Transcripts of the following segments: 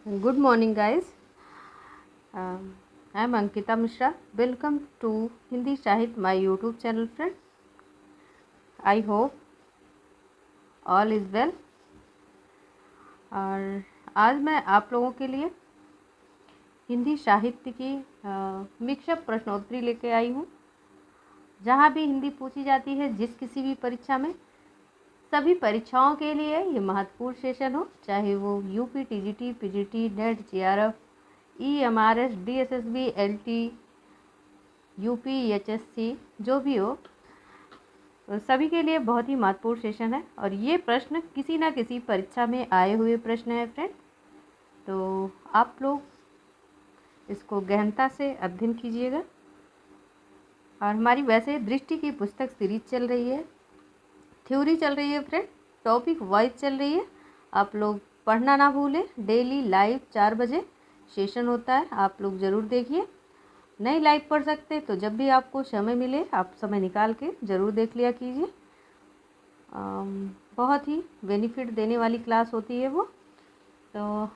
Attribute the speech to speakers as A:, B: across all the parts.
A: Good morning, guys. I am Ankita Mishra. Welcome to Hindi Shahid, my YouTube channel, friend. I hope all is well. और आज मैं आप लोगों के लिए हिंदी साहित्य की मिक्सअप प्रश्नोत्तरी लेके आई हूँ। जहाँ भी हिंदी पूछी जाती है, जिस किसी भी परीक्षा में, सभी परीक्षाओं के लिए ये महत्वपूर्ण सेशन हो, चाहे वो UP, TGT, PGT, net, JRF, EMRS, DSSB, LT, UP, HSC, जो भी हो, सभी के लिए बहुत ही महत्वपूर्ण सेशन है। और ये प्रश्न किसी ना किसी परीक्षा में आए हुए प्रश्न है फ्रेंड, तो आप लोग इसको गहनता से अध्ययन कीजिएगा। और हमारी वैसे दृष्टि की पुस्तक सीरीज चल रही है, थ्योरी चल रही है फ्रेंड, टॉपिक वाइज चल रही है। आप लोग पढ़ना ना भूलें। डेली लाइव 4 बजे सेशन होता है, आप लोग ज़रूर देखिए। नहीं लाइव पढ़ सकते तो जब भी आपको समय मिले आप समय निकाल के ज़रूर देख लिया कीजिए। बहुत ही बेनिफिट देने वाली क्लास होती है वो। तो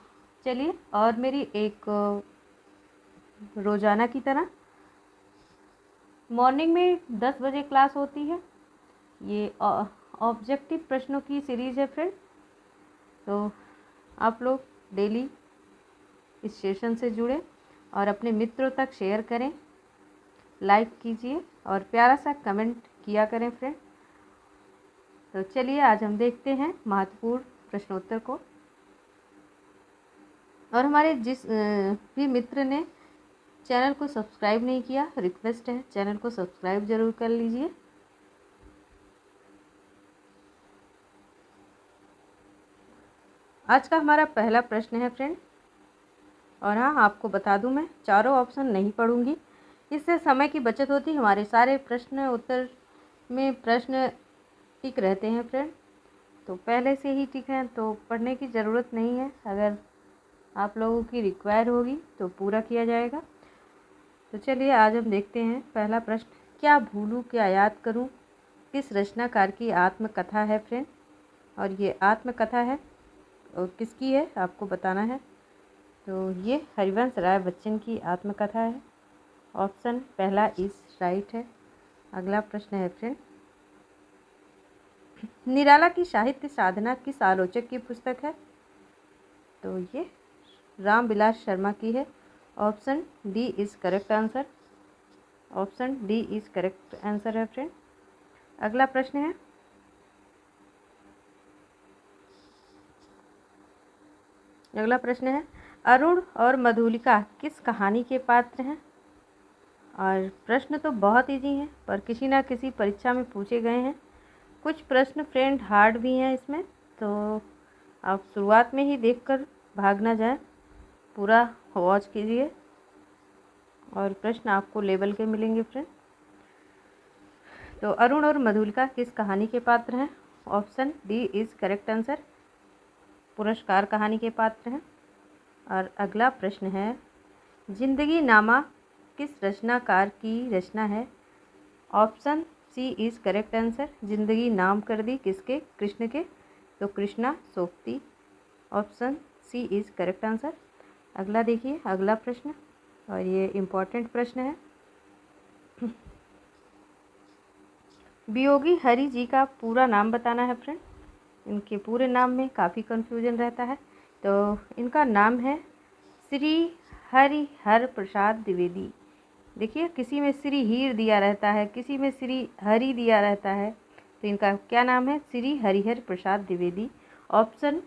A: चलिए, और मेरी एक रोज़ाना की तरह मॉर्निंग में 10 बजे क्लास होती है। ये ऑब्जेक्टिव प्रश्नों की सीरीज़ है फ्रेंड, तो आप लोग डेली इस सेशन से जुड़े और अपने मित्रों तक शेयर करें, लाइक कीजिए और प्यारा सा कमेंट किया करें फ्रेंड। तो चलिए, आज हम देखते हैं महत्वपूर्ण प्रश्नोत्तर को। और हमारे जिस भी मित्र ने चैनल को सब्सक्राइब नहीं किया, रिक्वेस्ट है चैनल को सब्सक्राइब ज़रूर कर लीजिए। आज का हमारा पहला प्रश्न है फ्रेंड, और हाँ, आपको बता दूं, मैं चारों ऑप्शन नहीं पढ़ूंगी, इससे समय की बचत होती। हमारे सारे प्रश्न उत्तर में प्रश्न टिक रहते हैं फ्रेंड, तो पहले से ही टिक हैं तो पढ़ने की ज़रूरत नहीं है। अगर आप लोगों की रिक्वायर होगी तो पूरा किया जाएगा। तो चलिए, आज हम देखते हैं पहला प्रश्न। क्या भूलूं क्या याद करूं, किस रचनाकार की आत्मकथा है फ्रेंड। और ये आत्मकथा है और किसकी है आपको बताना है। तो ये हरिवंश राय बच्चन की आत्मकथा है। ऑप्शन पहला इज राइट है। अगला प्रश्न है फ्रेंड, निराला की साहित्य साधना किस आलोचक की पुस्तक है। तो ये रामविलास शर्मा की है। Option D is correct answer. Option D is correct answer है फ्रेंड। अगला प्रश्न है, अरुण और मधुलिका किस कहानी के पात्र हैं। और प्रश्न तो बहुत इजी हैं, पर किसी ना किसी परीक्षा में पूछे गए हैं। कुछ प्रश्न फ्रेंड हार्ड भी हैं इसमें, तो आप शुरुआत में ही देखकर भाग ना जाए, पूरा वॉच कीजिए और प्रश्न आपको लेवल के मिलेंगे फ्रेंड। तो अरुण और मधुलिका किस कहानी के पात्र हैं। Option D is correct answer, पुरस्कार कहानी के पात्र हैं। और अगला प्रश्न है, जिंदगी नामा किस रचनाकार की रचना है। Option C is correct answer, जिंदगी नाम कर दी किसके, कृष्ण के, तो Krishna Sobti. Option C is correct answer. अगला देखिए, अगला प्रश्न, और ये इम्पॉर्टेंट प्रश्न है। वियोगी हरि जी का पूरा नाम बताना है फ्रेंड। इनके पूरे नाम में काफ़ी कन्फ्यूजन रहता है। तो इनका नाम है श्री हरिहर प्रसाद द्विवेदी। देखिए, किसी में श्री हीर दिया रहता है, किसी में श्री हरि दिया रहता है, तो इनका क्या नाम है, Shri Harihar Prasad Dwivedi. Option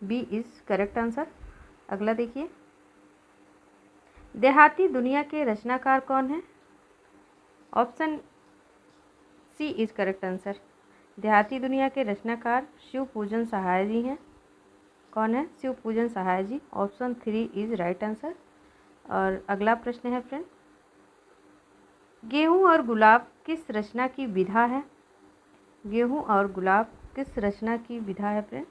A: B is correct answer. अगला देखिए, देहाती दुनिया के रचनाकार कौन है। Option C is correct answer, Dehati Duniya के रचनाकार शिव पूजन सहाय जी हैं। कौन है, Shiv Pujan Sahay ji. Option 3 is right answer. और अगला प्रश्न है फ्रेंड, गेहूँ और गुलाब किस रचना की विधा है। गेहूँ और गुलाब किस रचना की विधा है फ्रेंड।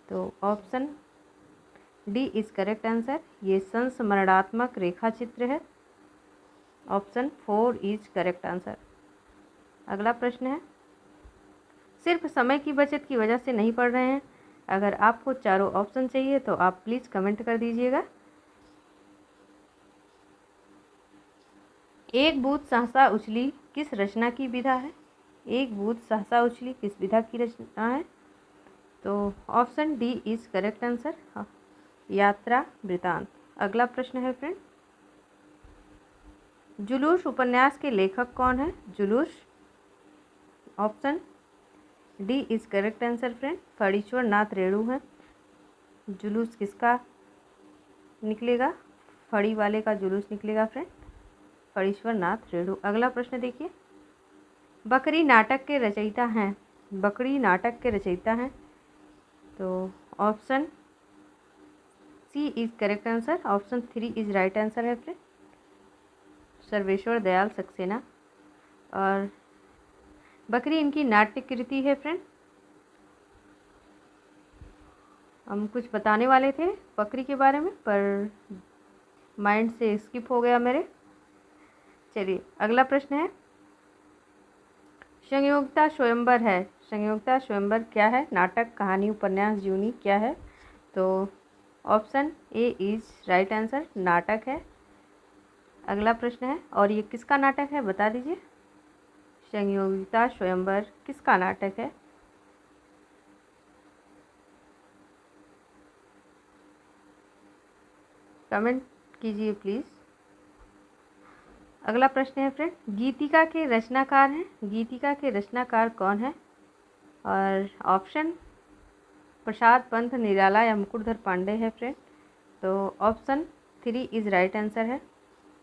A: तो option D is correct answer, ये संस्मरणात्मक रेखा चित्र है। Option 4 is correct answer. अगला प्रश्न है, सिर्फ समय की बचत की वजह से नहीं पढ़ रहे हैं अगर आपको चारों ऑप्शन चाहिए तो आप प्लीज़ कमेंट कर दीजिएगा। एक बूंद सहसा उछली किस रचना की विधा है? एक बूंद सहसा उछली किस विधा की रचना है? तो option D is correct answer, यात्रा वृतांत। अगला प्रश्न है फ्रेंड, जुलूस उपन्यास के लेखक कौन है? Julus, option D is correct answer friend, Phanishwar Nath Renu है। जुलूस किसका निकलेगा? फड़ी वाले का जुलूस निकलेगा फ्रेंड, फणीश्वर नाथ रेणु। अगला प्रश्न देखिए, बकरी नाटक के रचयिता हैं, बकरी नाटक के रचयिता हैं। तो option C is correct answer, option 3 is right answer है फ्रेंड, सर्वेश्वर दयाल सक्सेना। और बकरी इनकी नाट्य कृति है फ्रेंड। हम कुछ बताने वाले थे बकरी के बारे में पर माइंड से स्किप हो गया मेरे। चलिए अगला प्रश्न है, संयोगिता स्वयंवर है, संयोगिता स्वयंवर क्या है? नाटक, कहानी, उपन्यास, जीवनी क्या है? तो option A is right answer, नाटक है। अगला प्रश्न है, और ये किसका नाटक है बता दीजिए, संयोगिता स्वयंवर किसका नाटक है? कमेंट कीजिए प्लीज़। अगला प्रश्न है फ्रेंड, गीतिका के रचनाकार हैं, गीतिका के रचनाकार कौन है? और ऑप्शन प्रसाद पंत, निराला या मुकुटधर पांडे है फ्रेंड। तो ऑप्शन 3 इज राइट आंसर है,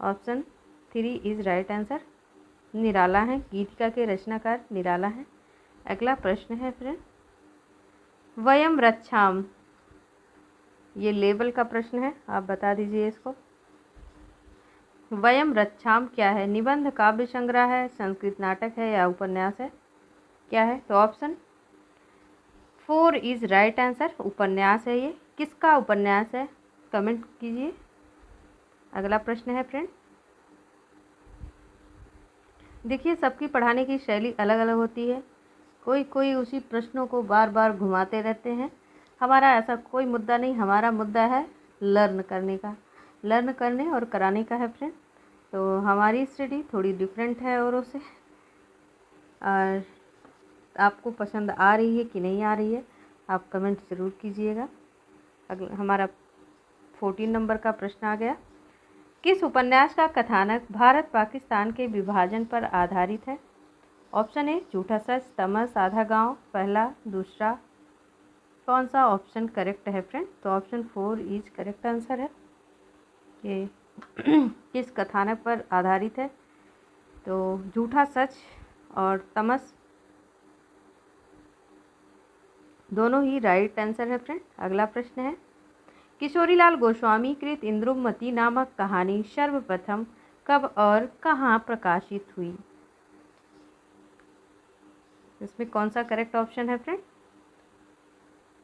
A: ऑप्शन 3 इज राइट आंसर, निराला है, गीतिका के रचनाकार निराला है। अगला प्रश्न है फ्रेंड, वयम रक्षाम, ये लेबल का प्रश्न है, आप बता दीजिए इसको। वयम रक्षाम क्या है? निबंध, काव्य संग्रह है, संस्कृत नाटक है या उपन्यास है, क्या है? तो ऑप्शन 4 इज राइट आंसर, उपन्यास है ये। किसका उपन्यास है? कमेंट कीजिए। अगला प्रश्न है फ्रेंड, देखिए सबकी पढ़ाने की शैली अलग अलग होती है, कोई कोई उसी प्रश्नों को बार बार घुमाते रहते हैं। हमारा ऐसा कोई मुद्दा नहीं, हमारा मुद्दा है लर्न करने का, लर्न करने और कराने का है फ्रेंड। तो हमारी स्टडी थोड़ी डिफरेंट है औरों से। और आपको पसंद आ रही है कि नहीं आ रही है आप कमेंट ज़रूर कीजिएगा। अगला हमारा 14 नंबर का प्रश्न आ गया, किस उपन्यास का कथानक भारत पाकिस्तान के विभाजन पर आधारित है? ऑप्शन ए झूठा सच, तमस, आधा गांव, पहला, दूसरा। कौन सा ऑप्शन करेक्ट है फ्रेंड? तो ऑप्शन 4 इज करेक्ट आंसर है। ये किस कथानक पर आधारित है? तो झूठा सच और तमस दोनों ही राइट आंसर है फ्रेंड। अगला प्रश्न है, किशोरीलाल गोस्वामी कृत इंद्रुमती नामक कहानी सर्वप्रथम कब और कहाँ प्रकाशित हुई? इसमें कौन सा करेक्ट ऑप्शन है फ्रेंड?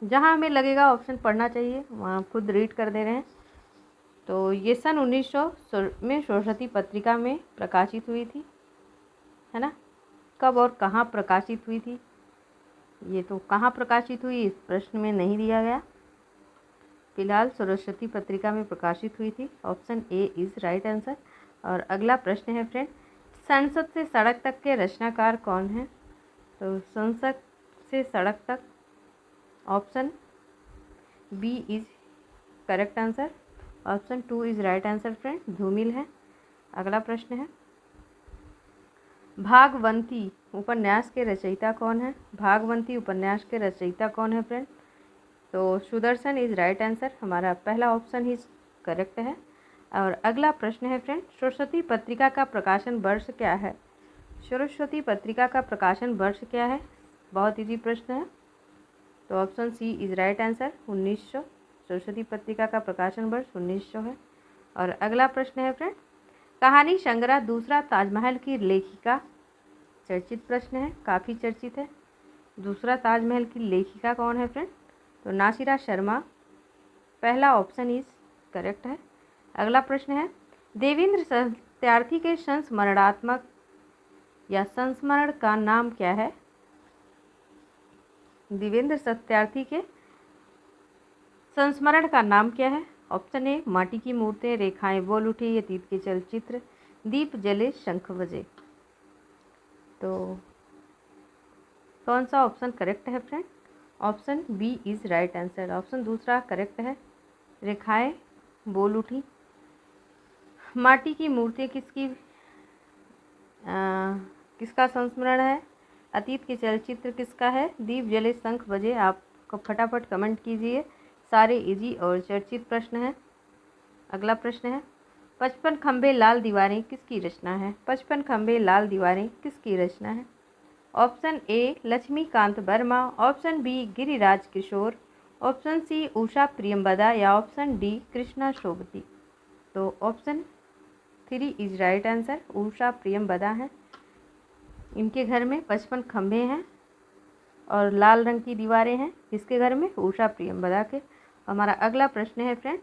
A: जहाँ हमें लगेगा ऑप्शन पढ़ना चाहिए वहाँ खुद रीड कर दे रहे हैं। तो ये सन 1900 में सरस्वती पत्रिका में प्रकाशित हुई थी, है ना। कब और कहाँ प्रकाशित हुई थी, ये तो कहाँ प्रकाशित हुई इस प्रश्न में नहीं दिया गया। फिलहाल सरस्वती पत्रिका में प्रकाशित हुई थी, option A is right answer. और अगला प्रश्न है फ्रेंड, संसद से सड़क तक के रचनाकार कौन है? तो संसद Se Sadak Tak, option B is correct answer, option 2 is right answer friend, Dhoomil है। अगला प्रश्न है, भागवंती उपन्यास के रचयिता कौन है? भागवंती उपन्यास के रचयिता कौन है फ्रेंड? तो सुदर्शन इज राइट आंसर, हमारा पहला ऑप्शन ही करेक्ट है। और अगला प्रश्न है फ्रेंड, सरस्वती पत्रिका का प्रकाशन वर्ष क्या है? सरस्वती पत्रिका का प्रकाशन वर्ष क्या है? बहुत इजी प्रश्न है। तो option C is right answer, 1900। Saraswati पत्रिका का प्रकाशन वर्ष 1900 है। और अगला प्रश्न है फ्रेंड, कहानी संग्रह दूसरा ताजमहल की लेखिका, चर्चित प्रश्न है, काफ़ी चर्चित है। दूसरा ताजमहल की लेखिका कौन है फ्रेंड? तो नासिरा शर्मा, पहला ऑप्शन इज करेक्ट है। अगला प्रश्न है, देवेंद्र सत्यार्थी के संस्मरणात्मक या संस्मरण का नाम क्या है? देवेंद्र सत्यार्थी के संस्मरण का नाम क्या है? ऑप्शन ए माटी की मूर्तें, रेखाएं बोल उठी, अतीत के चलचित्र, दीप जले शंख बजे। तो कौन सा ऑप्शन करेक्ट है friend? Option B is right answer. Option दूसरा करेक्ट है, रेखाएं बोल उठी। माटी की मूर्तें किसका संस्मरण है? अतीत के चलचित्र किसका है? दीप जले शंख बजे। आप फटाफट कमेंट कीजिए, सारे इजी और चर्चित प्रश्न हैं। अगला प्रश्न है, 55 खंबे लाल दीवारें किसकी रचना है? 55 खंबे लाल दीवारें किसकी रचना है? Option A Laxmikant Verma, option B Giriraj Kishore, option C Usha Priyamvada या ऑप्शन डी कृष्णा शोभती। तो option 3 is right answer, Usha Priyamvada है। इनके घर में 55 खंभे हैं और लाल रंग की दीवारें हैं। किसके घर में? उषा प्रियंवदा के। हमारा अगला प्रश्न है फ्रेंड,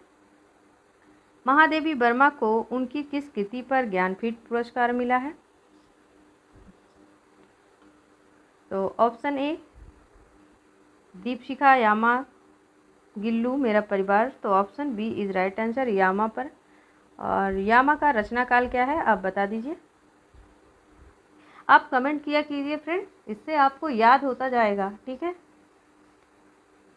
A: महादेवी वर्मा को उनकी किस कृति पर ज्ञानपीठ पुरस्कार मिला है? तो ऑप्शन ए दीपशिखा यामा गिल्लू मेरा परिवार। तो option B is right answer, Yama पर। और यामा का रचना काल क्या है, आप बता दीजिए। आप कमेंट किया कीजिए फ्रेंड, इससे आपको याद होता जाएगा, ठीक है।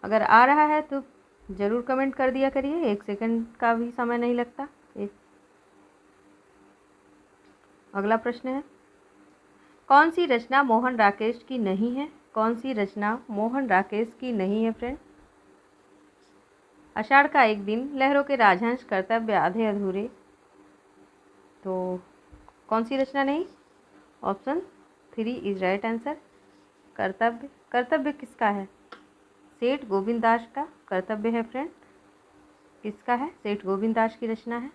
A: अगर आ रहा है तो ज़रूर कमेंट कर दिया करिए, 1 सेकंड का भी समय नहीं लगता। अगला प्रश्न है, कौन सी रचना मोहन राकेश की नहीं है? कौन सी रचना मोहन राकेश की नहीं है फ्रेंड? आषाढ़ का एक दिन, लहरों के राजहंस, कर्तव्य, आधे अधूरे। तो कौन सी रचना नहीं? ऑप्शन 3 इज राइट आंसर, कर्तव्य। कर्तव्य किसका है? सेठ गोविंद दास का कर्तव्य है फ्रेंड। किसका है? सेठ गोविंद दास की रचना है।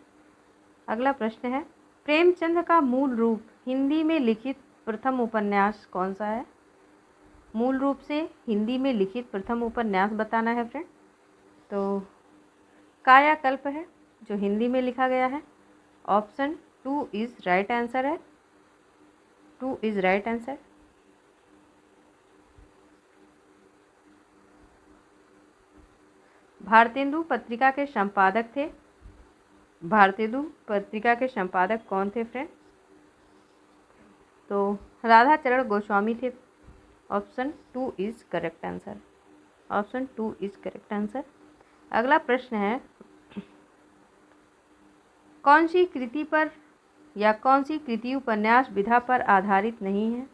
A: अगला प्रश्न है, प्रेमचंद का मूल रूप हिंदी में लिखित प्रथम उपन्यास कौन सा है? मूल रूप से हिंदी में लिखित प्रथम उपन्यास बताना है फ्रेंड। तो कायाकल्प है जो हिंदी में लिखा गया है। ऑप्शन 2 इज राइट आंसर है, 2 इज राइट आंसर। भारतेंदु पत्रिका के संपादक थे। भारतेंदु पत्रिका के संपादक कौन थे फ्रेंड? तो राधाचरण गोस्वामी थे। Option 2 is correct answer, option 2 is correct answer. अगला प्रश्न है, कौन सी कृति पर या कौन सी कृति उपन्यास विधा पर आधारित नहीं है?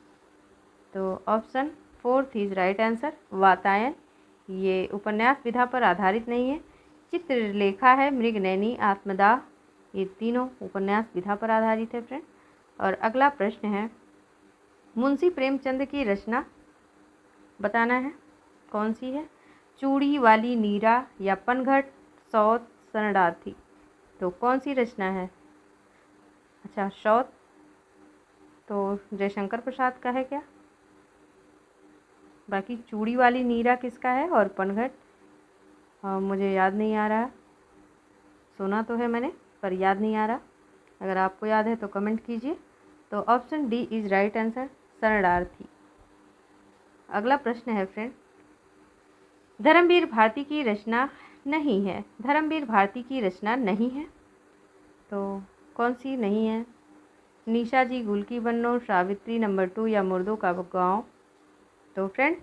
A: तो option 4 is right answer, Vatayan. ये उपन्यास विधा पर आधारित नहीं है। चित्रलेखा है, मृगनयनी, आत्मदाह, ये तीनों उपन्यास विधा पर आधारित है फ्रेंड। और अगला प्रश्न है, मुंशी प्रेमचंद की रचना बताना है, कौन सी है? चूड़ी वाली नीरा या पनघट, सौत, शरणार्थी। तो कौन सी रचना है? अच्छा, सौत तो जयशंकर प्रसाद का है क्या? बाकी चूड़ी वाली नीरा किसका है और पनघट मुझे याद नहीं आ रहा, सुना तो है मैंने पर याद नहीं आ रहा। अगर आपको याद है तो कमेंट कीजिए। तो option D is right answer, शरणार्थी। अगला प्रश्न है फ्रेंड, धर्मवीर भारती की रचना नहीं है। धर्मवीर भारती की रचना नहीं है, तो कौन सी नहीं है? निशा जी गुल की बन्नो, सावित्री नंबर 2 या मुर्दों का गाँव। तो फ्रेंड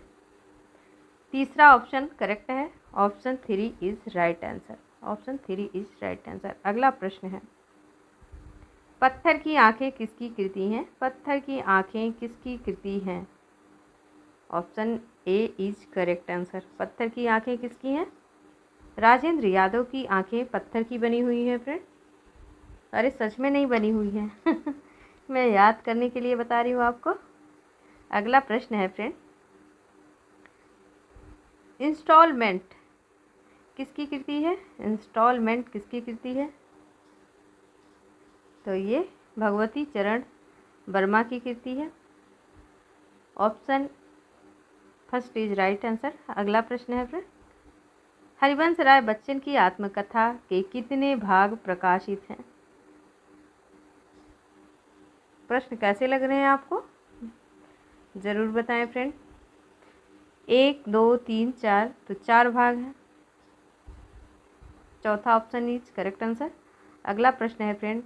A: तीसरा ऑप्शन करेक्ट है, option 3 is right answer, option 3 is right answer. अगला प्रश्न है, पत्थर की आंखें किसकी कृति हैं? पत्थर की आंखें किसकी कृति हैं? Option A is correct answer, पत्थर की आंखें किसकी हैं? राजेंद्र यादव की आंखें पत्थर की बनी हुई है फ्रेंड। अरे सच में नहीं बनी हुई है मैं याद करने के लिए बता रही हूँ आपको। अगला प्रश्न है फ्रेंड, इंस्टॉलमेंट किसकी कृति है? इंस्टॉलमेंट किसकी कृति है? तो ये भगवती चरण वर्मा की कृति है। Option first is right answer. अगला प्रश्न है फ्रेंड, हरिवंश राय बच्चन की आत्मकथा के कितने भाग प्रकाशित हैं? प्रश्न कैसे लग रहे हैं आपको? ज़रूर बताएं फ्रेंड। 1 2 3 4, तो 4 भाग हैं। चौथा ऑप्शन इज करेक्ट आंसर। अगला प्रश्न है फ्रेंड,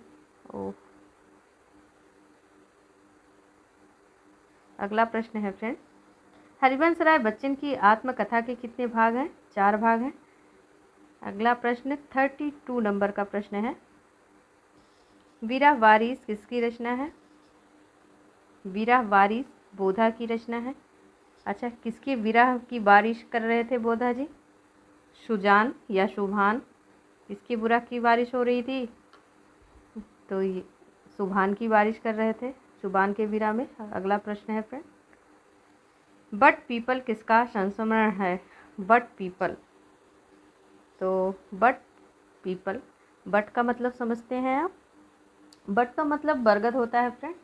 A: अगला प्रश्न है फ्रेंड, हरिवंश राय बच्चन की आत्मकथा के कितने भाग हैं? 4 भाग हैं। अगला प्रश्न 32 नंबर का प्रश्न है, विरह वारिस किसकी रचना है? विरह वारिस बोधा की रचना है। अच्छा, किसकी विरह की बारिश कर रहे थे बोधा जी? सुजान या शुभान? किसकी विरह की बारिश हो रही थी? तो ये शुभान की बारिश कर रहे थे, शुभान के विरह में। अगला प्रश्न है फ्रेंड, बट पीपल किसका संस्मरण है? बट पीपल, तो बट पीपल, बट का मतलब समझते हैं आप? बट का मतलब बरगद होता है फ्रेंड,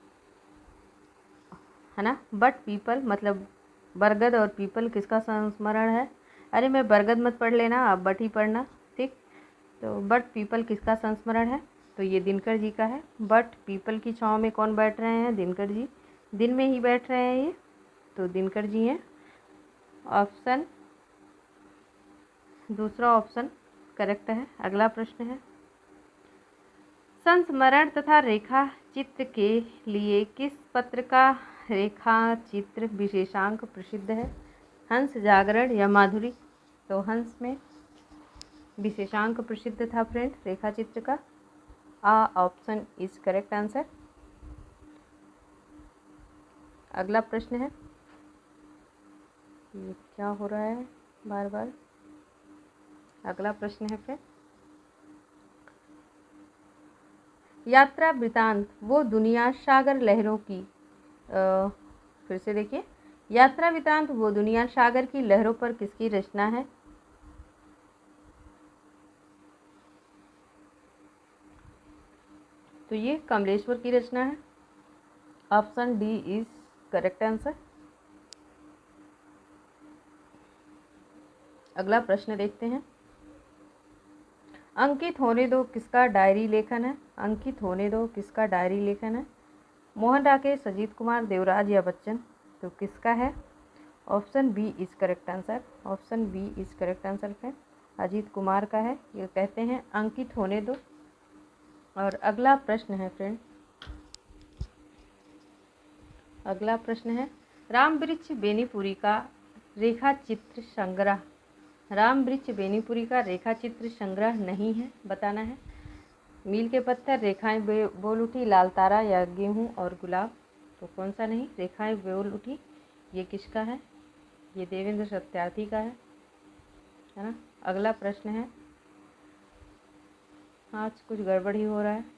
A: है ना। बट पीपल मतलब बरगद, और पीपल किसका संस्मरण है? अरे मैं बरगद मत पढ़ लेना, आप बट ही पढ़ना, ठीक। तो बट पीपल किसका संस्मरण है? तो ये दिनकर जी का है। बट पीपल की छाँव में कौन बैठ रहे हैं? दिनकर जी, दिन में ही बैठ रहे हैं ये, तो दिनकर जी हैं। ऑप्शन दूसरा ऑप्शन करेक्ट है। अगला प्रश्न है, संस्मरण तथा रेखा चित्र के लिए किस पत्र का रेखा चित्र विशेषांक प्रसिद्ध है? हंस, जागरण या माधुरी? तो हंस में विशेषांक प्रसिद्ध था फ्रेंड रेखा चित्र का। Option is correct answer. अगला प्रश्न है, ये क्या हो रहा है बार बार? अगला प्रश्न है फ्रेंड, यात्रा वृतांत वो दुनिया सागर लहरों की, फिर से देखिए, यात्रा वृतांत वो दुनिया सागर की लहरों पर किसकी रचना है? तो ये कमलेश्वर की रचना है। Option D is correct answer. अगला प्रश्न देखते हैं, अंकित होने दो किसका डायरी लेखन है? अंकित होने दो किसका डायरी लेखन है? मोहन राकेश, अजीत कुमार, देवराज या बच्चन? तो किसका है? Option B is correct answer. Option B is correct answer friend, Ajit Kumar का है। ये कहते हैं अंकित होने दो। और अगला प्रश्न है फ्रेंड, अगला प्रश्न है, राम वृक्ष बेनीपुरी का रेखा चित्र संग्रह, राम वृक्ष बेनीपुरी का रेखा चित्र संग्रह नहीं है, बताना है। मील के पत्थर, रेखाएं बोल उठी, लाल तारा या गेहूं और गुलाब? तो कौन सा नहीं? रेखाएं बोल उठी, ये किसका है? ये देवेंद्र सत्यार्थी का है ना। अगला प्रश्न है, आज कुछ गड़बड़ ही हो रहा है।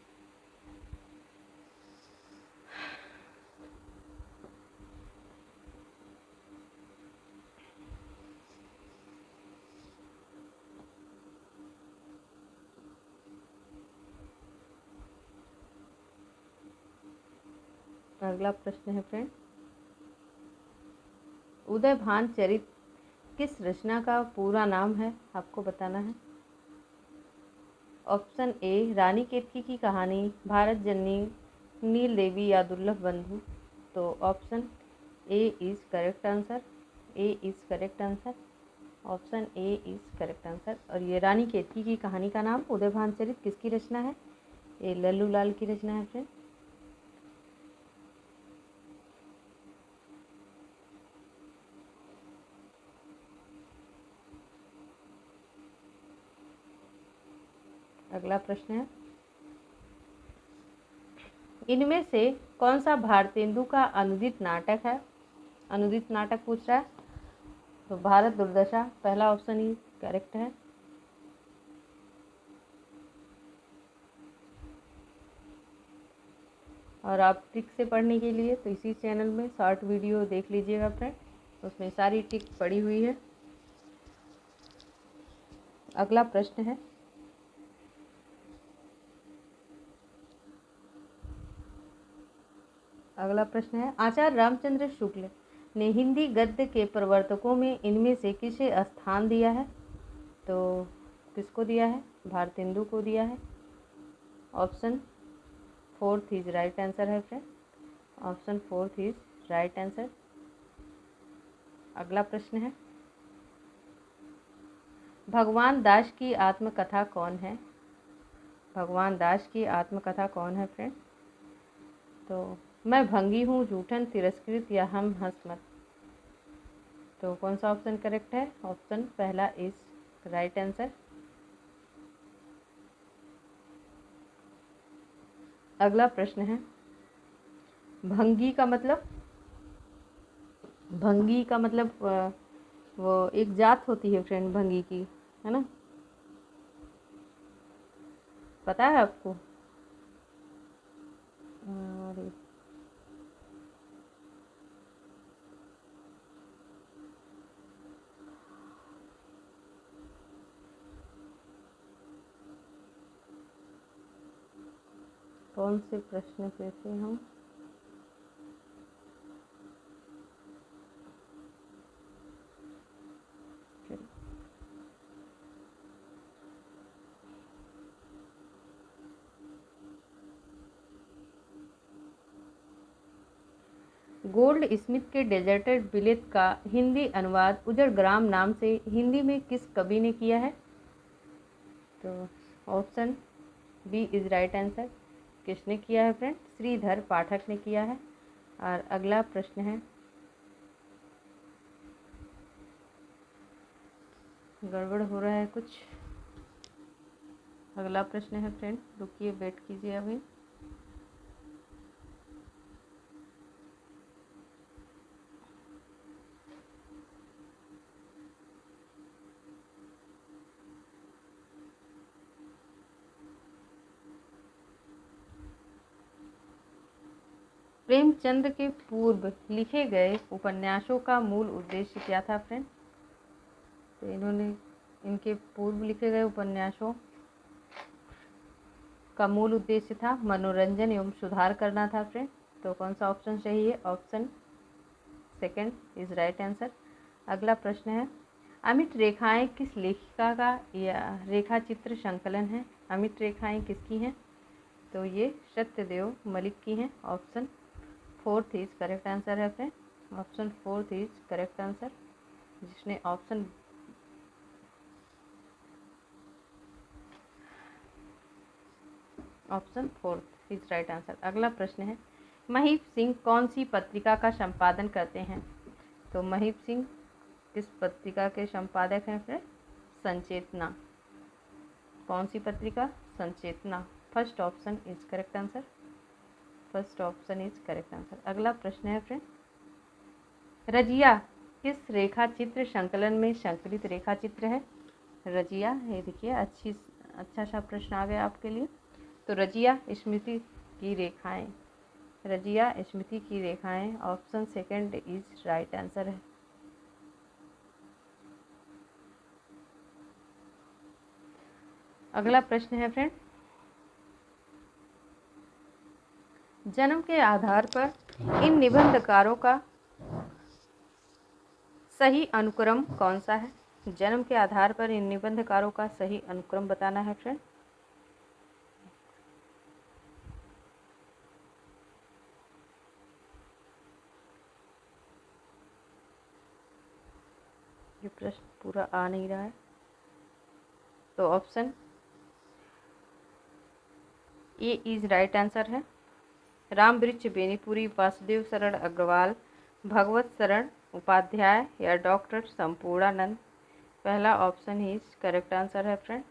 A: अगला प्रश्न है फ्रेंड, उदयभान चरित किस रचना का पूरा नाम है? आपको बताना है। ऑप्शन ए रानी केतकी की कहानी, भारत जननी, नील देवी या दुर्लभ बंधु? तो option A is correct answer. A is correct answer. Option A is correct answer. और ये रानी केतकी की कहानी का नाम उदयभान चरित किसकी रचना है? ये लल्लू लाल की रचना है फ्रेंड। अगला प्रश्न है, इनमें से कौन सा भारतेंदु का अनुदित नाटक है? अनुदित नाटक पूछ रहा है, तो भारत दुर्दशा पहला ऑप्शन ही करेक्ट है। और आप ट्रिक से पढ़ने के लिए तो इसी चैनल में शॉर्ट वीडियो देख लीजिएगा फ्रेंड, उसमें सारी ट्रिक पड़ी हुई है। अगला प्रश्न है, अगला प्रश्न है, आचार्य रामचंद्र शुक्ल ने हिंदी गद्य के प्रवर्तकों में इनमें से किसे स्थान दिया है? तो किसको दिया है? भारतेंदु को दिया है। Option fourth is right answer है friend. Option fourth is right answer. अगला प्रश्न है, भगवान दास की आत्मकथा कौन है? भगवान दास की आत्मकथा कौन है फ्रेंड? तो मैं भंगी हूँ, जूठन, तिरस्कृत या हम हंस मत। तो कौन सा ऑप्शन करेक्ट है? ऑप्शन पहला इज राइट आंसर। अगला प्रश्न है, भंगी का मतलब? भंगी का मतलब वो एक जात होती है फ्रेंड भंगी की, है ना? पता है आपको? अरे कौन से प्रश्न पे थे हम? गोल्ड स्मिथ के डेजर्टेड विलेज का हिंदी अनुवाद उजड़ ग्राम नाम से हिंदी में किस कवि ने किया है? तो option B is right answer. किसने किया है फ्रेंड? श्रीधर पाठक ने किया है। और अगला प्रश्न है, गड़बड़ हो रहा है कुछ। अगला प्रश्न है फ्रेंड, रुकिए, वेट कीजिए अभी। प्रेमचंद के पूर्व लिखे गए उपन्यासों का मूल उद्देश्य क्या था फ्रेंड? तो इनके पूर्व लिखे गए उपन्यासों का मूल उद्देश्य था मनोरंजन एवं सुधार करना था फ्रेंड। तो कौन सा ऑप्शन सही है? Option second is right answer. अगला प्रश्न है, अमिट रेखाएं किस लेखिका का या रेखा चित्र संकलन है? अमिट रेखाएं किसकी हैं? तो ये सत्यदेव मलिक की हैं। Option fourth is correct answer है friend. Option fourth is correct answer, जिसने option fourth is right answer. अगला प्रश्न है, महीप सिंह कौन सी पत्रिका का संपादन करते हैं? तो महीप सिंह किस पत्रिका के संपादक हैं फ्रेंड? संचेतना। कौन सी पत्रिका? Sanchetna. First option is correct answer. First option is correct answer. अगला प्रश्न है फ्रेंड, रजिया किस रेखा चित्र संकलन में संकलित रेखा चित्र है? रजिया, ये देखिए अच्छा सा प्रश्न आ गया आपके लिए। तो रजिया स्मृति की रेखाएं, रजिया स्मृति की रेखाएं, option second is right answer है। अगला प्रश्न है फ्रेंड, जन्म के आधार पर इन निबंधकारों का सही अनुक्रम कौन सा है? जन्म के आधार पर इन निबंधकारों का सही अनुक्रम बताना है फ्रेंड। ये प्रश्न पूरा आ नहीं रहा है। तो option A is right answer है। राम वृक्ष बेनीपुरी, वासुदेव शरण अग्रवाल, भगवत शरण उपाध्याय या डॉक्टर संपूर्णानंद। पहला ऑप्शन ही करेक्ट आंसर है फ्रेंड।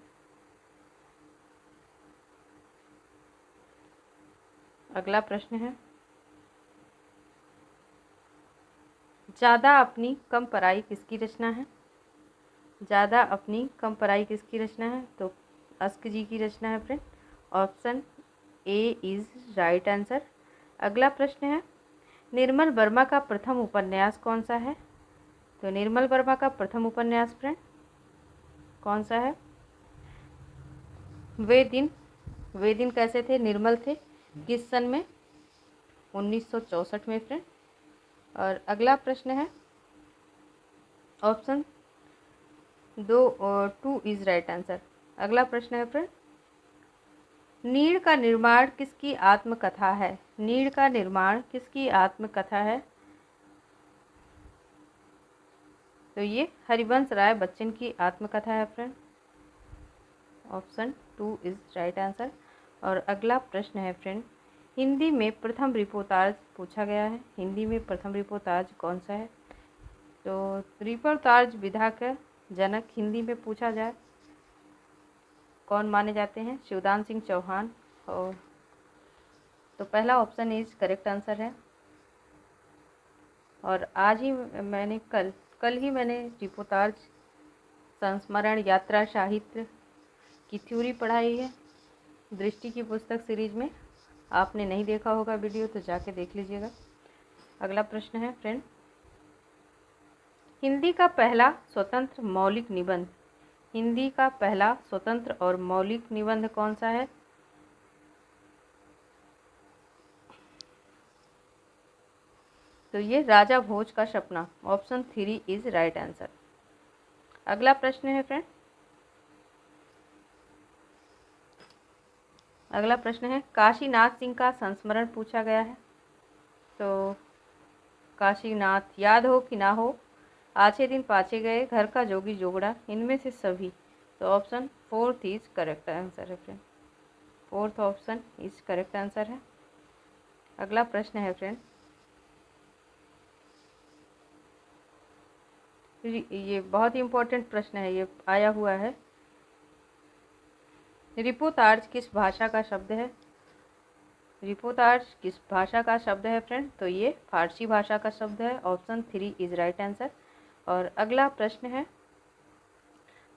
A: अगला प्रश्न है, ज़्यादा अपनी कम पराई किसकी रचना है? ज़्यादा अपनी कम पराई किसकी रचना है? तो अस्क जी की रचना है friend. Option A is right answer. अगला प्रश्न है, निर्मल वर्मा का प्रथम उपन्यास कौन सा है? तो निर्मल वर्मा का प्रथम उपन्यास फ्रेंड कौन सा है? वे दिन कैसे थे? निर्मल थे। किस सन में? 1964 में फ्रेंड। और अगला प्रश्न है, option two is right answer. अगला प्रश्न है फ्रेंड, नीड़ का निर्माण किसकी आत्मकथा है? नीड़ का निर्माण किसकी आत्मकथा है? तो ये हरिवंश राय बच्चन की आत्मकथा है friend. Option 2 is right answer. और अगला प्रश्न है फ्रेंड, हिंदी में प्रथम रिपोर्टाज पूछा गया है। हिंदी में प्रथम रिपोर्टाज कौन सा है? तो रिपोर्टाज विधा का जनक हिंदी में पूछा जाए कौन माने जाते हैं? शिवदान सिंह चौहान। और तो पहला ऑप्शन इज करेक्ट आंसर है। और आज ही मैंने कल ही मैंने रिपोर्टाज संस्मरण यात्रा साहित्य की थ्योरी पढ़ाई है दृष्टि की पुस्तक सीरीज में। आपने नहीं देखा होगा वीडियो तो जाके देख लीजिएगा। अगला प्रश्न है फ्रेंड, हिंदी का पहला स्वतंत्र मौलिक निबंध, हिंदी का पहला स्वतंत्र और मौलिक निबंध कौन सा है? तो ये राजा भोज का सपना। Option 3 is right answer. अगला प्रश्न है फ्रेंड, अगला प्रश्न है काशीनाथ सिंह का संस्मरण पूछा गया है। तो काशीनाथ याद हो कि ना हो, आछे दिन पाछे गए, घर का जोगी जोगड़ा, इनमें से सभी। तो ऑप्शन 4 इज करेक्ट आंसर है friend. 4th option is correct answer है। अगला प्रश्न है फ्रेंड, ये बहुत ही इम्पोर्टेंट प्रश्न है, ये आया हुआ है। रिपोर्टाज किस भाषा का शब्द है? रिपोर्टाज किस भाषा का शब्द है फ्रेंड? तो ये फारसी भाषा का शब्द है। Option 3 is right answer. और अगला प्रश्न है,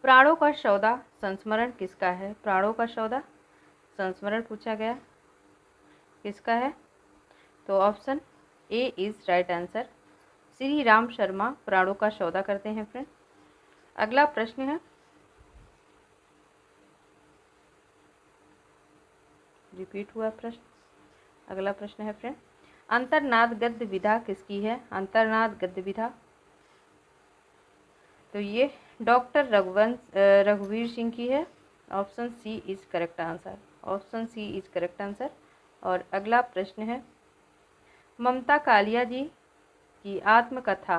A: प्राणों का सौदा संस्मरण किसका है? प्राणों का सौदा संस्मरण पूछा गया किसका है? तो option A is right answer. Shri Ram Sharma प्राणों का सौदा करते हैं फ्रेंड। अगला प्रश्न है, रिपीट हुआ प्रश्न। अगला प्रश्न है फ्रेंड, अंतर्नाद गद्य विधा किसकी है? अंतर्नाद गद्य विधा तो ये डॉक्टर रघुवीर सिंह की है। Option C is correct answer. Option C is correct answer. और अगला प्रश्न है, ममता कालिया जी की आत्मकथा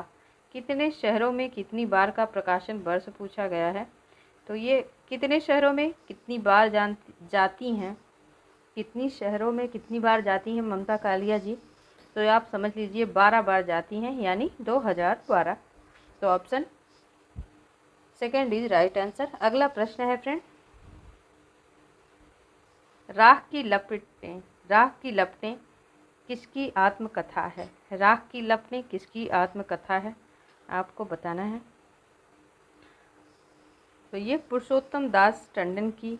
A: कितने शहरों में कितनी बार का प्रकाशन वर्ष पूछा गया है? तो ये कितने शहरों में कितनी बार जाती हैं, कितनी शहरों में कितनी बार जाती हैं ममता कालिया जी? तो आप समझ लीजिए 12 बार जाती हैं, यानी 2012। तो option second is right answer. अगला प्रश्न है फ्रेंड, राख की लपटें किसकी आत्मकथा है? राख की लपटें किसकी आत्मकथा है? आपको बताना है। तो ये पुरुषोत्तम दास टंडन की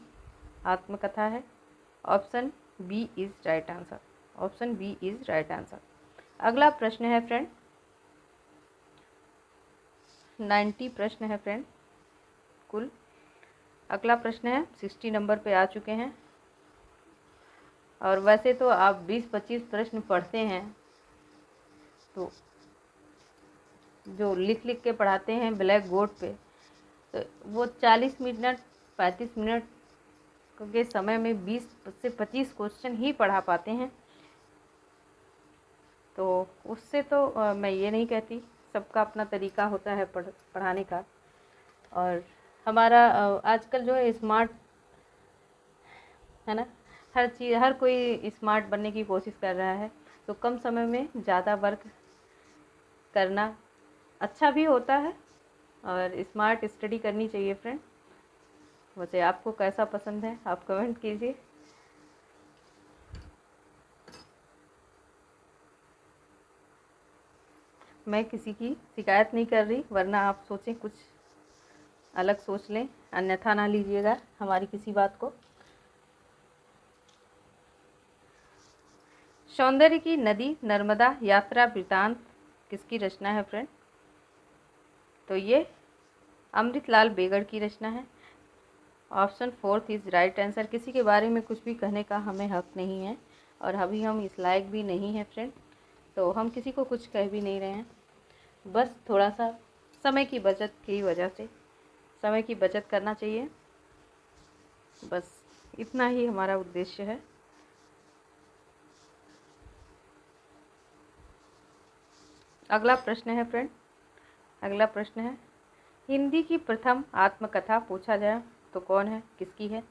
A: आत्मकथा है। Option B is right answer. Option B is right answer. अगला प्रश्न है फ्रेंड, 90 प्रश्न है फ्रेंड कुल। अगला प्रश्न है 60 नंबर पे आ चुके हैं। और वैसे तो आप 20-25 प्रश्न पढ़ते हैं, तो जो लिख के पढ़ाते हैं ब्लैक बोर्ड पे, तो वो 40 मिनट 35 मिनट के समय में 20 से 25 क्वेश्चन ही पढ़ा पाते हैं। तो उससे तो मैं ये नहीं कहती, सबका अपना तरीका होता है पढ़ाने का। और हमारा आजकल जो है स्मार्ट है ना, हर कोई स्मार्ट बनने की कोशिश कर रहा है। तो कम समय में ज़्यादा वर्क करना अच्छा भी होता है और स्मार्ट स्टडी करनी चाहिए फ्रेंड। वैसे आपको कैसा पसंद है आप कमेंट कीजिए। मैं किसी की शिकायत नहीं कर रही, वरना आप सोचें कुछ अलग सोच लें, अन्यथा ना लीजिएगा हमारी किसी बात को। सौंदर्य की नदी नर्मदा यात्रा वृतांत किसकी रचना है फ्रेंड? तो ये अमृतलाल बेगड़ की रचना है। Option 4 is right answer. किसी के बारे में कुछ भी कहने का हमें हक नहीं है और अभी हम इस लायक भी नहीं हैं फ्रेंड, तो हम किसी को कुछ कह भी नहीं रहे हैं। बस थोड़ा सा समय की बचत की वजह से समय की बचत करना चाहिए, बस इतना ही हमारा उद्देश्य है। अगला प्रश्न है फ्रेंड, अगला प्रश्न है हिंदी की प्रथम आत्मकथा पूछा जाए तो कौन है, किसकी है?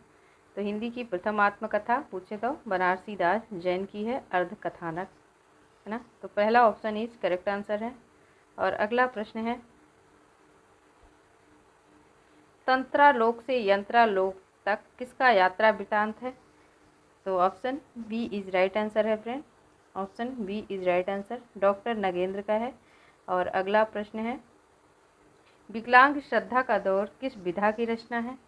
A: तो हिंदी की प्रथम आत्मकथा पूछे तो बनारसी दास जैन की है, अर्धकथानक, है ना। तो पहला ऑप्शन इज करेक्ट आंसर है। और अगला प्रश्न है, तंत्रालोक से यंत्रालोक तक किसका यात्रा वृतांत है? तो option B is right answer है friend, option B is right answer, doctor Nagendra का है। और अगला प्रश्न है, विकलांग श्रद्धा का दौर किस विधा की रचना है?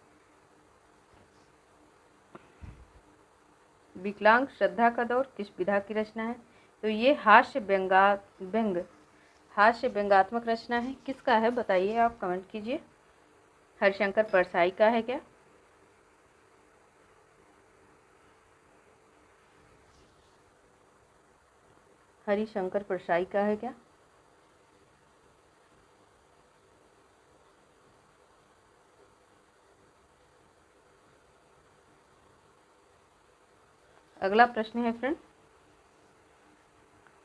A: विकलांग श्रद्धा का दौर किस विधा की रचना है? तो ये हास्य व्यंगात्मक रचना है। किसका है बताइए, आप कमेंट कीजिए। हरिशंकर परसाई का है क्या? हरिशंकर परसाई का है क्या? अगला प्रश्न है फ्रेंड,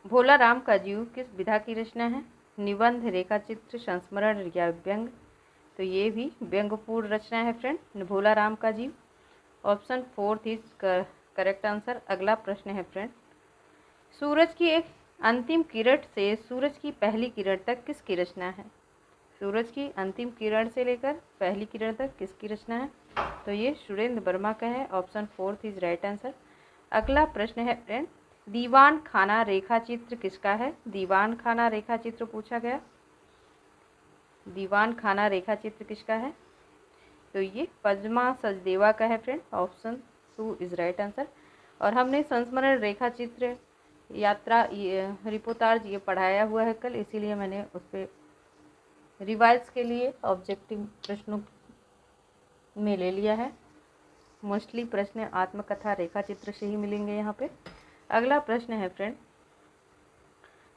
A: भोला राम का जीव किस विधा की रचना है? निबंध, रेखाचित्र, संस्मरण या व्यंग? तो ये भी व्यंगपूर्ण रचना है फ्रेंड, भोला राम का जीव। Option fourth is correct answer. अगला प्रश्न है फ्रेंड, सूरज की एक अंतिम किरण से सूरज की पहली किरण तक किसकी रचना है? सूरज की अंतिम किरण से लेकर पहली किरण तक किसकी रचना है? तो ये सुरेंद्र वर्मा का है, option fourth is right answer. अगला प्रश्न है फ्रेंड, दीवान खाना रेखा चित्र किसका है? दीवान खाना रेखा चित्र पूछा गया, दीवान खाना रेखा चित्र किसका है? तो ये पद्मा सचदेवा का है friend, option 2 is right answer. और हमने संस्मरण रेखा चित्र यात्रा रिपोर्टाज ये पढ़ाया हुआ है कल, इसीलिए मैंने उस पर रिवाइज के लिए ऑब्जेक्टिव प्रश्नों में ले लिया है। मोस्टली प्रश्न आत्मकथा रेखा चित्र से ही मिलेंगे यहाँ पे। अगला प्रश्न है फ्रेंड,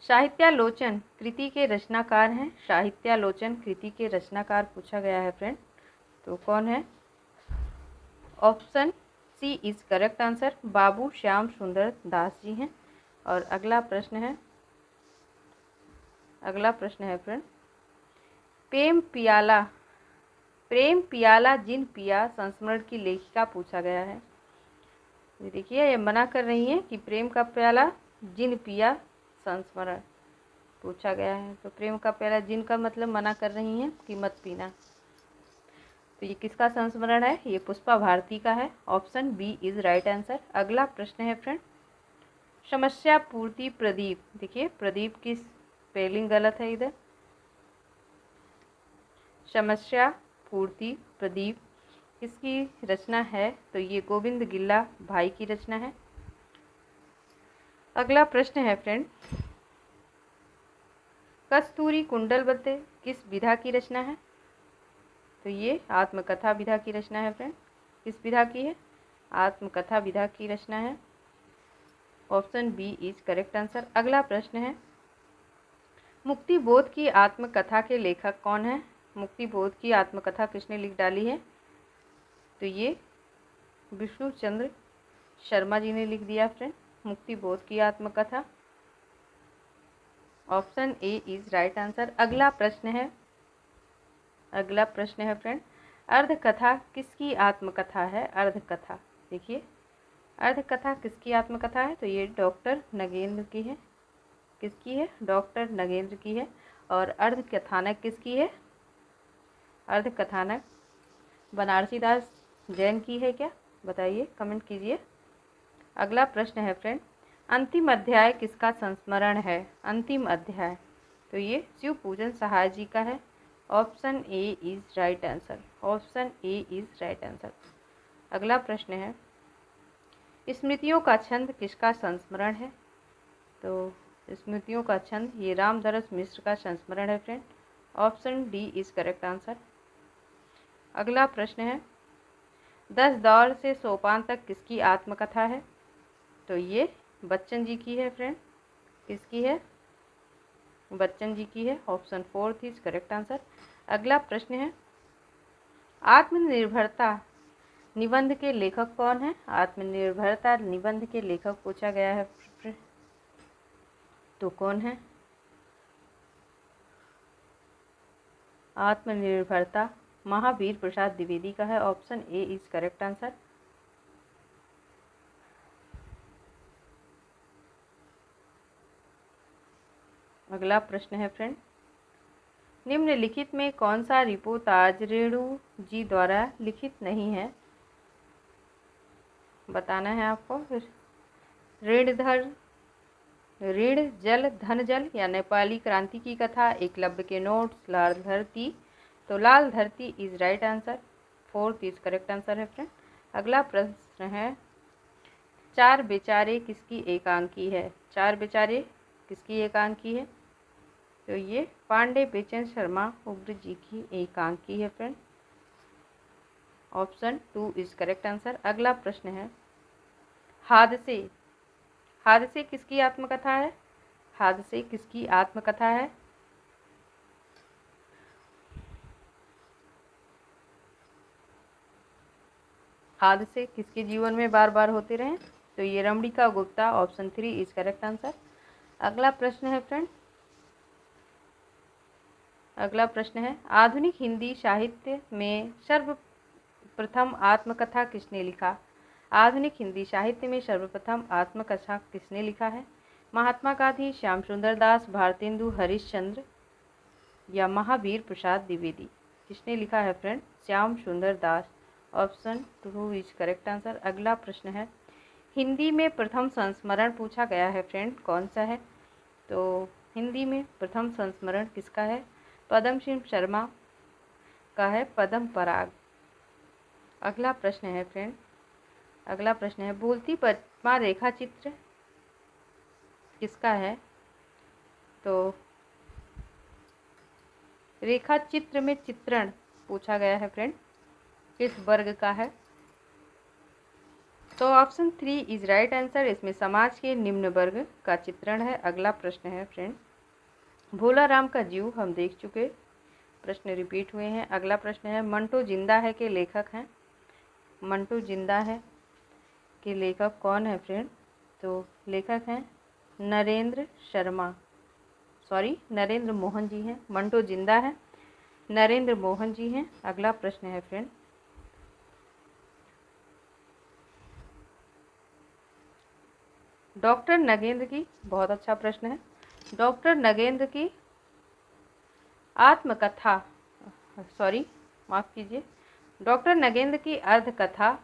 A: साहित्यालोचन कृति के रचनाकार हैं? साहित्यालोचन कृति के रचनाकार पूछा गया है फ्रेंड, तो कौन है? Option C is correct answer, Babu Shyam Sundar Das जी हैं। और अगला प्रश्न है फ्रेंड, प्रेम पियाला जिन पिया संस्मरण की लेखिका पूछा गया है। देखिए ये मना कर रही हैं कि प्रेम का प्याला जिन पिया संस्मरण पूछा गया है, तो प्रेम का प्याला जिन का मतलब मना कर रही हैं कि मत पीना। तो ये किसका संस्मरण है? ये पुष्पा भारती का है, option B is right answer. अगला प्रश्न है फ्रेंड, समस्या पूर्ति प्रदीप, देखिए प्रदीप की स्पेलिंग गलत है इधर, समस्या पूर्ति प्रदीप किसकी रचना है? तो ये गोविंद गिल्ला भाई की रचना है। अगला प्रश्न है फ्रेंड, कस्तूरी कुंडलबद्ध किस विधा की रचना है? तो ये आत्मकथा विधा की रचना है फ्रेंड। किस विधा की है? आत्मकथा विधा की रचना है, option B is correct answer. अगला प्रश्न है, मुक्तिबोध की आत्मकथा के लेखक कौन है? मुक्तिबोध की आत्मकथा किसने लिख डाली है? तो ये विष्णु चंद्र शर्मा जी ने लिख दिया फ्रेंड, मुक्तिबोध की आत्मकथा, option A is right answer. अगला प्रश्न है फ्रेंड, अर्धकथा किसकी आत्मकथा है? अर्धकथा, देखिए अर्धकथा किसकी आत्मकथा है? तो ये डॉक्टर नगेंद्र की है। किसकी है? डॉक्टर नगेंद्र की है। और अर्धकथानक किसकी है? अर्धकथानक बनारसी दास जैन की है क्या? बताइए, कमेंट कीजिए। अगला प्रश्न है फ्रेंड, अंतिम अध्याय किसका संस्मरण है? अंतिम अध्याय, तो ये शिव पूजन सहाय जी का है, option A is right answer, option A is right answer. अगला प्रश्न है, स्मृतियों का छंद किसका संस्मरण है? तो स्मृतियों का छंद ये रामदरस मिश्र का संस्मरण है friend, option D is correct answer. अगला प्रश्न है, 10 दौर से सोपान तक किसकी आत्मकथा है? तो ये बच्चन जी की है फ्रेंड। किसकी है? बच्चन जी की है, option fourth is correct answer. अगला प्रश्न है, आत्मनिर्भरता निबंध के लेखक कौन है? आत्मनिर्भरता निबंध के लेखक पूछा गया है, तो कौन है? आत्मनिर्भरता महावीर प्रसाद द्विवेदी का है। Option A is correct answer. अगला प्रश्न है फ्रेंड, निम्नलिखित में कौन सा रिपोर्टाज रेणु जी द्वारा लिखित नहीं है? बताना है आपको। ऋण जल धन जल या नेपाली क्रांति की कथा, एकलव्य के नोट्स, लाल धरती। तो लाल धरती is right answer. 4th is correct answer है फ्रेंड। अगला प्रश्न है, चार बेचारे किसकी एकांकी है? चार बेचारे किसकी एकांकी है? तो ये पांडे बेचन शर्मा उग्र जी की एकांकी है friend. Option 2 is correct answer. अगला प्रश्न है, हादसे किसकी आत्मकथा है? हादसे किसकी आत्मकथा है? हादसे किसके जीवन में बार बार होते रहे? तो ये Ramnika Gupta. Option 3 is correct answer. अगला प्रश्न है फ्रेंड, अगला प्रश्न है, आधुनिक हिंदी साहित्य में सर्वप्रथम आत्मकथा किसने लिखा? आधुनिक हिंदी साहित्य में सर्वप्रथम आत्मकथा किसने लिखा है? महात्मा गांधी, श्याम सुंदर दास, भारतेंदु हरिश्चंद्र या महावीर प्रसाद द्विवेदी? किसने लिखा है friend? Shyam Sundar Das. Option 2 is correct answer. अगला प्रश्न है, हिंदी में प्रथम संस्मरण पूछा गया है फ्रेंड, कौन सा है? तो हिंदी में प्रथम संस्मरण किसका है? पदम सिंह शर्मा का है, पद्म पराग। अगला प्रश्न है फ्रेंड, अगला प्रश्न है, बोलती पद्मा रेखा चित्र किसका है? तो रेखा चित्र में चित्रण पूछा गया है फ्रेंड, किस वर्ग का है? तो ऑप्शन 3 इज राइट आंसर। इसमें समाज के निम्न वर्ग का चित्रण है। अगला प्रश्न है फ्रेंड, भोला राम का जीव हम देख चुके, प्रश्न रिपीट हुए हैं। अगला प्रश्न है, मंटो जिंदा है के लेखक हैं? मंटो जिंदा है के लेखक कौन है फ्रेंड? तो लेखक हैं नरेंद्र मोहन जी हैं। मंटो जिंदा है, नरेंद्र मोहन जी हैं। अगला प्रश्न है फ्रेंड, डॉक्टर नगेंद्र की, बहुत अच्छा प्रश्न है, डॉक्टर नगेंद्र की आत्मकथा, माफ कीजिए, डॉक्टर नगेंद्र की अर्धकथा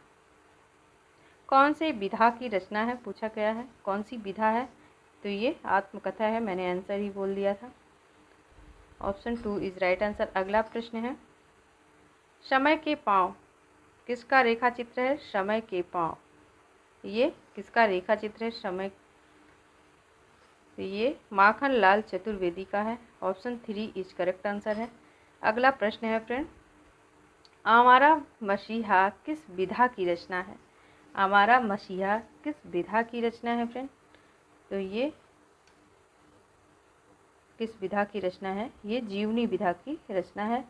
A: कौन से विधा की रचना है? पूछा गया है, कौन सी विधा है? तो ये आत्मकथा है, मैंने आंसर ही बोल दिया था। Option 2 is right answer. अगला प्रश्न है, समय के पाँव किसका रेखा चित्र है? समय के पाँव ये किसका रेखा चित्र है? समय, तो ये माखन लाल चतुर्वेदी का है। ऑप्शन 3 इज करेक्ट आंसर है। अगला प्रश्न है फ्रेंड, आमारा मसीहा किस विधा की रचना है? आमारा मसीहा किस विधा की रचना है फ्रेंड? तो ये किस विधा की रचना है? ये जीवनी विधा की रचना है।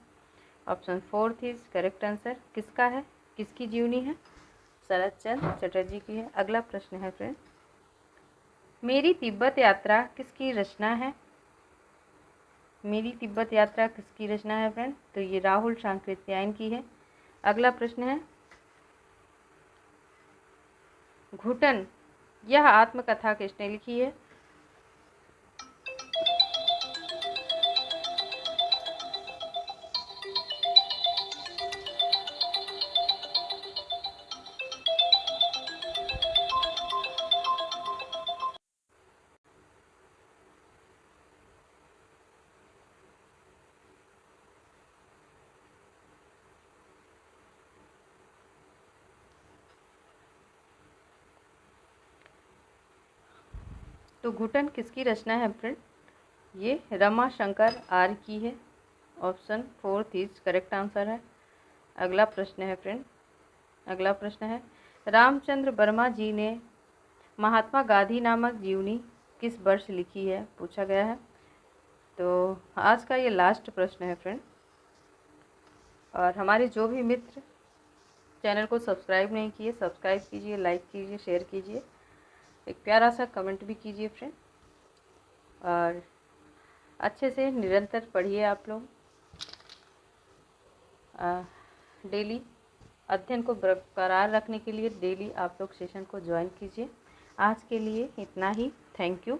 A: Option 4 is correct answer. किसका है, किसकी जीवनी है? शरद चंद्र चटर्जी की है। अगला प्रश्न है फ्रेंड, मेरी तिब्बत यात्रा किसकी रचना है? मेरी तिब्बत यात्रा किसकी रचना है फ्रेंड? तो ये राहुल सांकृत्यायन की है। अगला प्रश्न है, घुटन यह आत्मकथा किसने लिखी है? तो घुटन किसकी रचना है फ्रेंड? ये रमा शंकर आर्य की है। ऑप्शन 4 इज करेक्ट आंसर है। अगला प्रश्न है फ्रेंड, अगला प्रश्न है, रामचंद्र वर्मा जी ने महात्मा गांधी नामक जीवनी किस वर्ष लिखी है? पूछा गया है। तो आज का ये लास्ट प्रश्न है फ्रेंड। और हमारे जो भी मित्र चैनल को सब्सक्राइब नहीं किए, सब्सक्राइब कीजिए, लाइक कीजिए, शेयर कीजिए, एक प्यारा सा कमेंट भी कीजिए फ्रेंड। और अच्छे से निरंतर पढ़िए आप लोग। डेली अध्ययन को बरकरार रखने के लिए डेली आप लोग सेशन को ज्वाइन कीजिए। आज के लिए इतना ही। Thank you.